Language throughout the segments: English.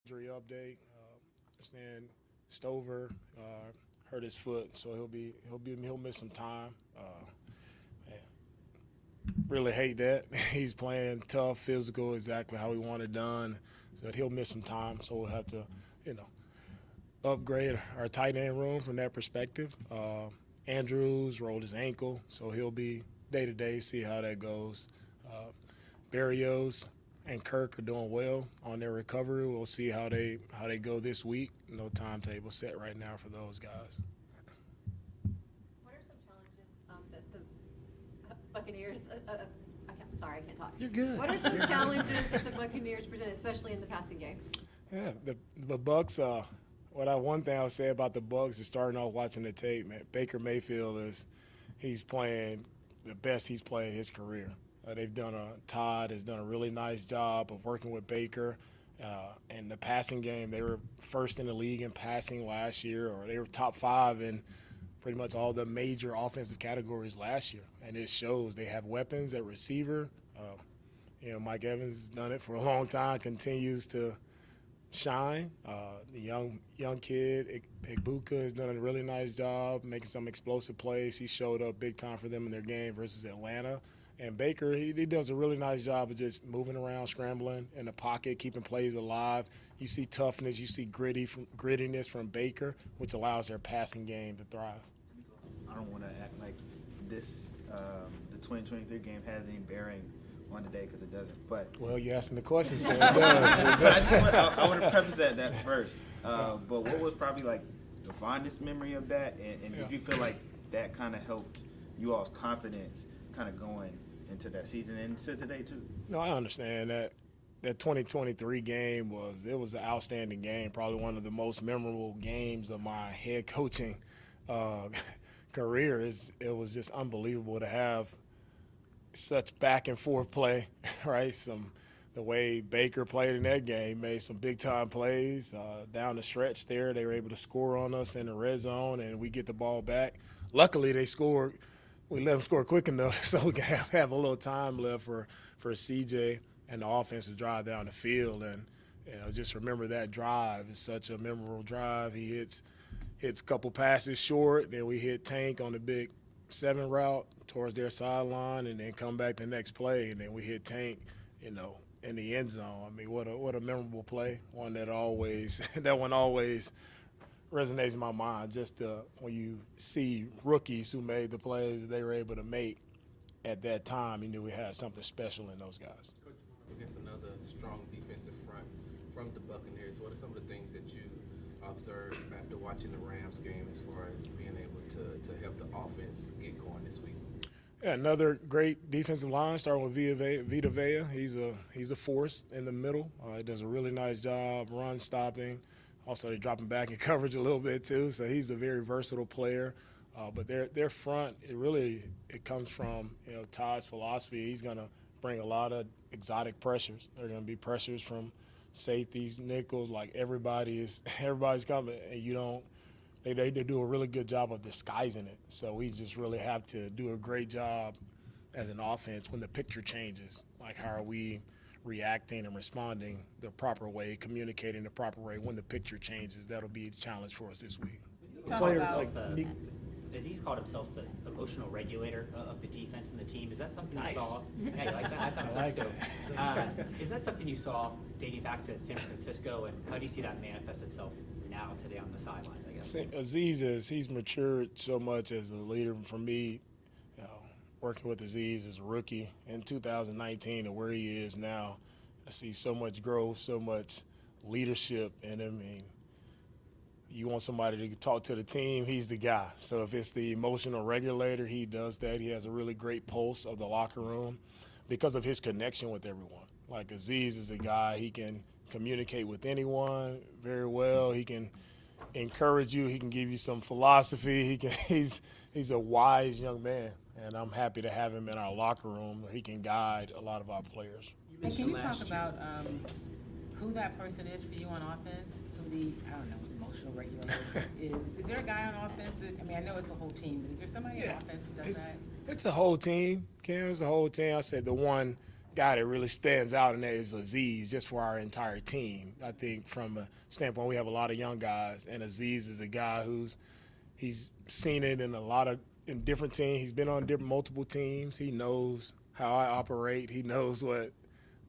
injury update. Understand Stover hurt his foot, so he'll miss some time. Man, really hate that. He's playing tough, physical, exactly how we want it done. So he'll miss some time. So we'll have to, upgrade our tight end room from that perspective. Andrews rolled his ankle, so he'll be day to day. See how that goes. Barrios and Kirk are doing well on their recovery. We'll see how they go this week. No timetable set right now for those guys. What are some challenges that the Buccaneers? I can't talk. You're good. What are some challenges that the Buccaneers present, especially in the passing game? Yeah, the Bucks. One thing I'll say about the Bucks is starting off watching the tape, man. Baker Mayfield he's playing the best he's played his career. Todd has done a really nice job of working with Baker. In the passing game, they were first in the league in passing last year, or they were top 5 in pretty much all the major offensive categories last year. And it shows they have weapons at receiver. Mike Evans has done it for a long time, continues to shine. The young kid, Igbuka, has done a really nice job making some explosive plays. He showed up big time for them in their game versus Atlanta. And Baker, he does a really nice job of just moving around, scrambling in the pocket, keeping plays alive. You see toughness, you see grittiness from Baker, which allows their passing game to thrive. I don't want to act like this, the 2023 game has any bearing on today, because it doesn't. But well, you're asking the question, so it does. I want to preface that first. But what was probably like the fondest memory of that, and did you feel like that kind of helped you all's confidence kind of going into that season and into today too? No, I understand that. That 2023 game was an outstanding game, probably one of the most memorable games of my head coaching career. It was just unbelievable to have such back and forth play, right? The way Baker played in that game, made some big time plays down the stretch there. They were able to score on us in the red zone, and we get the ball back. Luckily, they scored. We let them score quick enough so we can have a little time left for CJ and the offense to drive down the field. And just remember that drive. It's such a memorable drive. He hits a couple passes short, then we hit Tank on the big 7 route towards their sideline, and then come back the next play, and then we hit Tank, in the end zone. I mean, what a memorable play. One that always resonates in my mind. Just when you see rookies who made the plays that they were able to make at that time, you knew we had something special in those guys. Coach, against another strong defensive front from the Buccaneers, what are some of the things that you observed after watching the Rams game as far as being able to help the offense get going this week? Yeah, another great defensive line, starting with Vita Vea. He's a force in the middle. He does a really nice job run stopping. Also, they drop him back in coverage a little bit too. So he's a very versatile player. But their front, it comes from Todd's philosophy. He's going to bring a lot of exotic pressures. There are going to be pressures from safeties, nickels, like everybody's coming, and they do a really good job of disguising it. So we just really have to do a great job as an offense when the picture changes. Like, how are we reacting and responding the proper way, communicating the proper way when the picture changes? That'll be a challenge for us this week. Players like Aziz called himself the emotional regulator of the defense and the team. Is that something you saw? Yeah, you like that? I thought so too. Is that something you saw dating back to San Francisco, and how do you see that manifest itself now today on the sidelines, I guess? Aziz he's matured so much as a leader. For me, working with Aziz as a rookie in 2019 and where he is now, I see so much growth, so much leadership in him. I mean, you want somebody to talk to the team, he's the guy. So if it's the emotional regulator, he does that. He has a really great pulse of the locker room because of his connection with everyone. Like, Aziz is a guy, he can communicate with anyone very well. He can encourage you. He can give you some philosophy. He's a wise young man, and I'm happy to have him in our locker room where he can guide a lot of our players. And can you talk about who that person is for you on offense? Who the emotional regulator is? Is there a guy on offense that, I know it's a whole team, but is there somebody on offense that does that? It's a whole team, Kim. It's a whole team. I said the one guy that really stands out in that is Aziz, just for our entire team. I think from a standpoint, we have a lot of young guys, and Aziz is a guy he's seen it in different teams. He's been on multiple teams. He knows how I operate. He knows what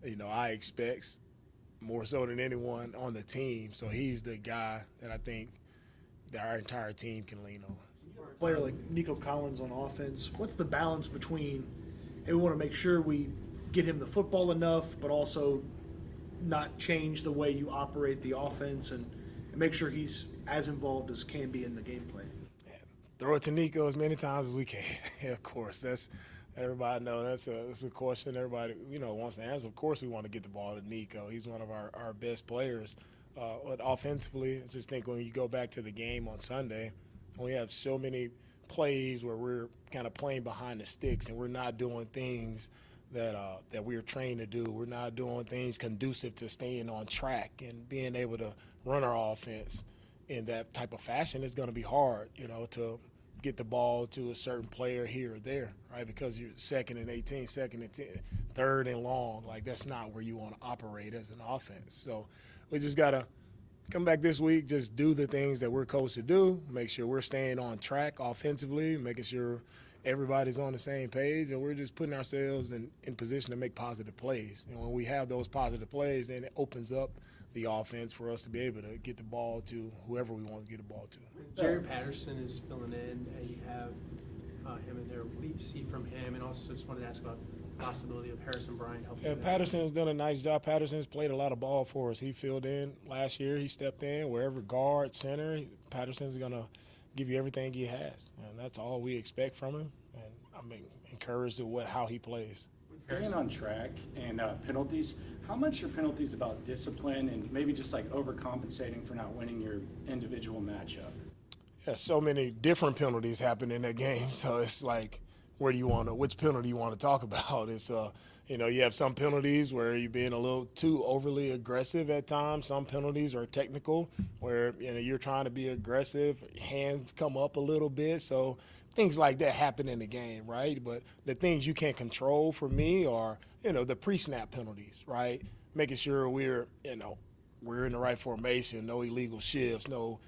I expect more so than anyone on the team. So he's the guy that I think that our entire team can lean on. A player like Nico Collins on offense, what's the balance between, hey, we want to make sure we get him the football enough, but also not change the way you operate the offense and make sure he's as involved as can be in the game plan? Yeah. Throw it to Nico as many times as we can. Of course, that's everybody knows that's a question everybody wants to answer. Of course, we want to get the ball to Nico. He's one of our best players. But offensively, I just think when you go back to the game on Sunday, we have so many plays where we're kind of playing behind the sticks and we're not doing things that we're trained to do. We're not doing things conducive to staying on track and being able to run our offense in that type of fashion. It's going to be hard, to get the ball to a certain player here or there, right? Because you're 2nd and 18, 2nd and 10, 3rd and long. Like, that's not where you want to operate as an offense. So we just got to come back this week, just do the things that we're coached to do, make sure we're staying on track offensively, making sure everybody's on the same page, and we're just putting ourselves in position to make positive plays. When we have those positive plays, then it opens up the offense for us to be able to get the ball to whoever we want to get the ball to. Jerry Patterson is filling in, and you have him in there. What do you see from him? And also just wanted to ask about the possibility of Harrison Bryant helping. Yeah, Patterson has done a nice job. Patterson's played a lot of ball for us. He filled in last year. He stepped in wherever, guard, center. Patterson's going to give you everything he has, and that's all we expect from him. And I'm encouraged at how he plays. Staying on track and penalties, how much are penalties about discipline and maybe just like overcompensating for not winning your individual matchup? Yeah, so many different penalties happen in that game. So it's like, which penalty you want to talk about? It's, you have some penalties where you're being a little too overly aggressive at times. Some penalties are technical where, you're trying to be aggressive, hands come up a little bit. So things like that happen in the game, right? But the things you can't control for me are, the pre-snap penalties, right? Making sure we're in the right formation, no illegal shifts, no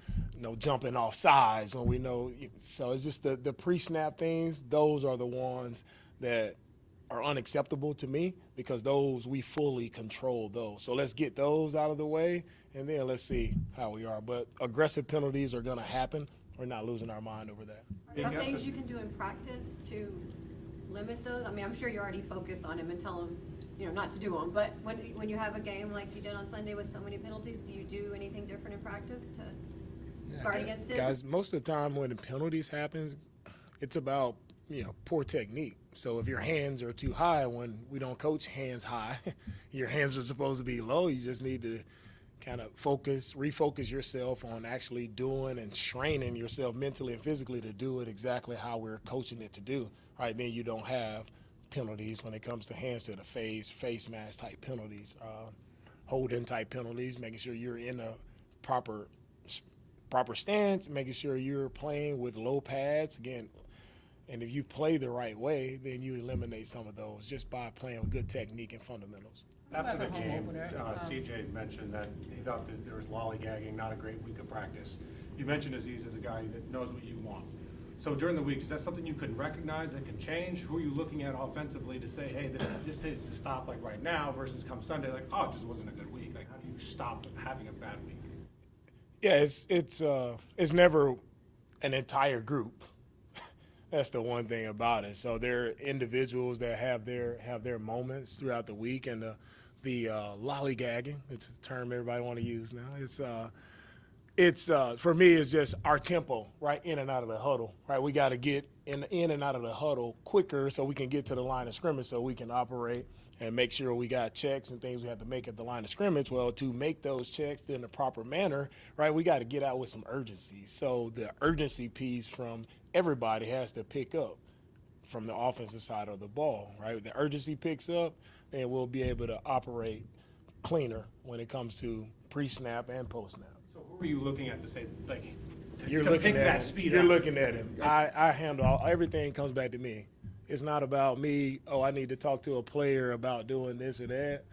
jumping off sides when we know. So it's just the pre-snap things. Those are the ones that are unacceptable to me because those we fully control those. So let's get those out of the way, and then let's see how we are. But aggressive penalties are going to happen. We're not losing our mind over that. Are there things you can do in practice to limit those? I mean, I'm sure you're already focused on him and tell him, not to do them. But when you have a game like you did on Sunday with so many penalties, do you do anything different in practice to guard against it? Guys, most of the time when the penalties happens, it's about, poor technique. So if your hands are too high, when we don't coach hands high, your hands are supposed to be low. You just need to kind of refocus yourself on actually doing and training yourself mentally and physically to do it exactly how we're coaching it to do. Right, then you don't have penalties when it comes to hands to the face mask type penalties, holding type penalties, making sure you're in a proper stance, making sure you're playing with low pads. Again, and if you play the right way, then you eliminate some of those just by playing with good technique and fundamentals. After the Home game, opener, CJ mentioned that he thought that there was lollygagging, not a great week of practice. You mentioned Aziz as a guy that knows what you want. So during the week, is that something you can recognize that can change? Who are you looking at offensively to say, hey, this is to stop like right now versus come Sunday, like, oh, it just wasn't a good week? Like, how do you stop having a bad week? Yeah, it's never an entire group. That's the one thing about it. So there are individuals that have their moments throughout the week, and the lollygagging, it's a term everybody want to use now. It's for me, it's just our tempo, right, in and out of the huddle, right? We got to get in and out of the huddle quicker so we can get to the line of scrimmage so we can operate and make sure we got checks and things we have to make at the line of scrimmage. Well, to make those checks in the proper manner, right, we got to get out with some urgency. So the urgency piece from everybody has to pick up from the offensive side of the ball, right? The urgency picks up, and we'll be able to operate cleaner when it comes to pre-snap and post-snap. So who are you looking at to say, like, You're to looking pick at that him. speed You're up? looking at him. I handle everything comes back to me. It's not about me, oh, I need to talk to a player about doing this or that.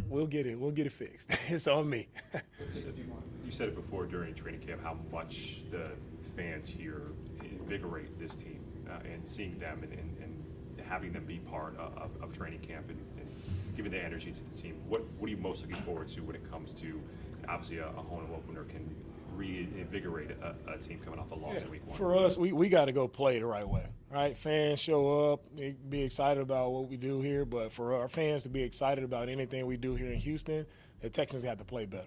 We'll get it fixed. It's on me. You said it before during training camp how much the fans here invigorate this team and seeing them and having them be part of training camp and giving the energy to the team. What are you most looking forward to when it comes to, obviously a home opener can reinvigorate a team coming off a loss in week 1? For us, we got to go play the right way, right? Fans show up, they be excited about what we do here, but for our fans to be excited about anything we do here in Houston, the Texans have to play better.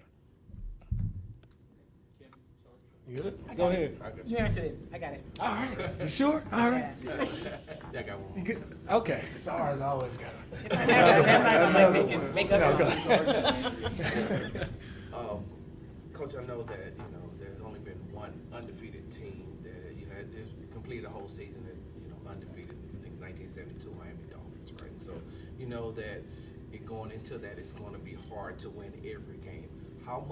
You good? Go ahead. You answered it. I got it. All right. You sure? All right. Yeah. Yeah, I got one. You good? Okay. SARS always got it. That might make up No, something. Coach, I know that there's only been one undefeated team that has completed a whole season undefeated. I think 1972 Miami Dolphins, right? So you know that going into that, it's going to be hard to win every game. How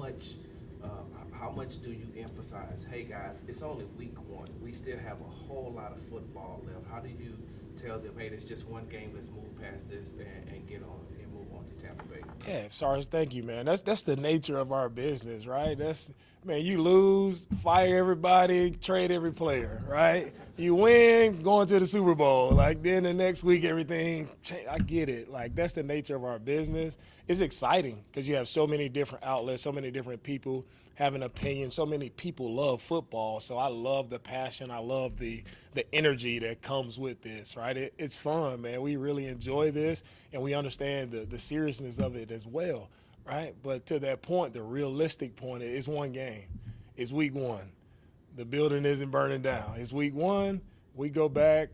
much do you emphasize? Hey guys, it's only week 1. We still have a whole lot of football left. How do you tell them, hey, it's just one game. Let's move past this and get on and move on to Tampa Bay? Yeah, SARS, thank you, man. That's the nature of our business, right? Man, you lose, fire everybody, trade every player, right? You win, going to the Super Bowl. Like, then the next week, everything, I get it. Like, that's the nature of our business. It's exciting because you have so many different outlets, so many different people have an opinion. So many people love football. So I love the passion. I love the energy that comes with this, right? It's fun, man. We really enjoy this, and we understand the seriousness of it as well, right? But to that point, the realistic point is one game. It's week 1. The building isn't burning down. It's week 1. We go back,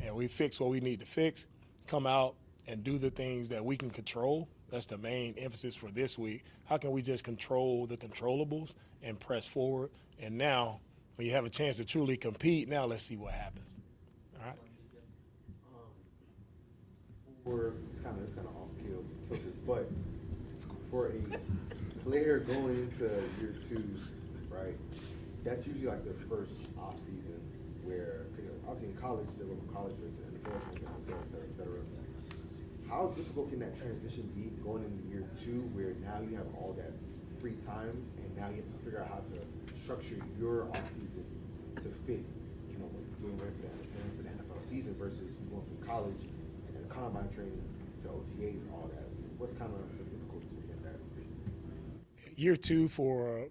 and we fix what we need to fix, come out and do the things that we can control. That's the main emphasis for this week. How can we just control the controllables and press forward? And now, when you have a chance to truly compete, now let's see what happens. All right? It's kind of off kilter, but for a player going into year 2, right? That's usually like the first off season where, obviously in college, they go from college to NFL, et cetera. How difficult can that transition be going into year 2 where now you have all that free time and now you have to figure out how to structure your offseason to fit, getting ready for the NFL season versus you going from college and then combine training to OTAs and all that? What's kind of the difficulty in that? Year 2 for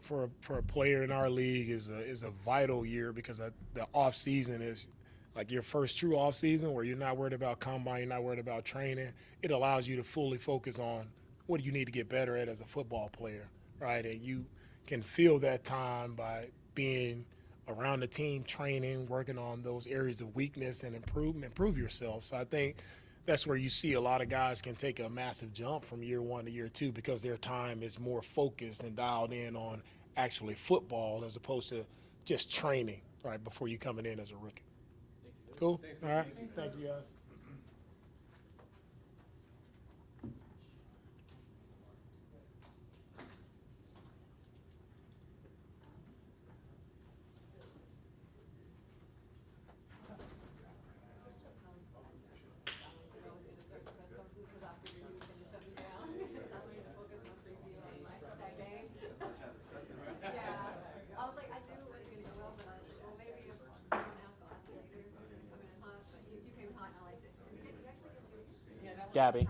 a player in our league is a vital year because the off season is like your first true off season where you're not worried about combine, you're not worried about training. It allows you to fully focus on what do you need to get better at as a football player, right? And you can fill that time by being around the team, training, working on those areas of weakness and improve yourself. So I think that's where you see a lot of guys can take a massive jump from year 1 to year 2 because their time is more focused and dialed in on actually football as opposed to just training, right, before you coming in as a rookie. Cool? All right. Thank you, guys. Gabby,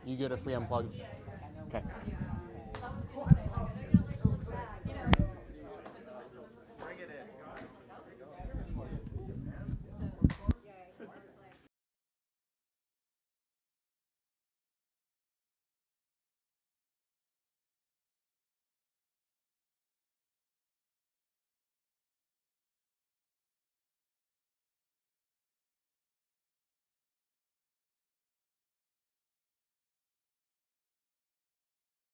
you good if we unplug? Okay.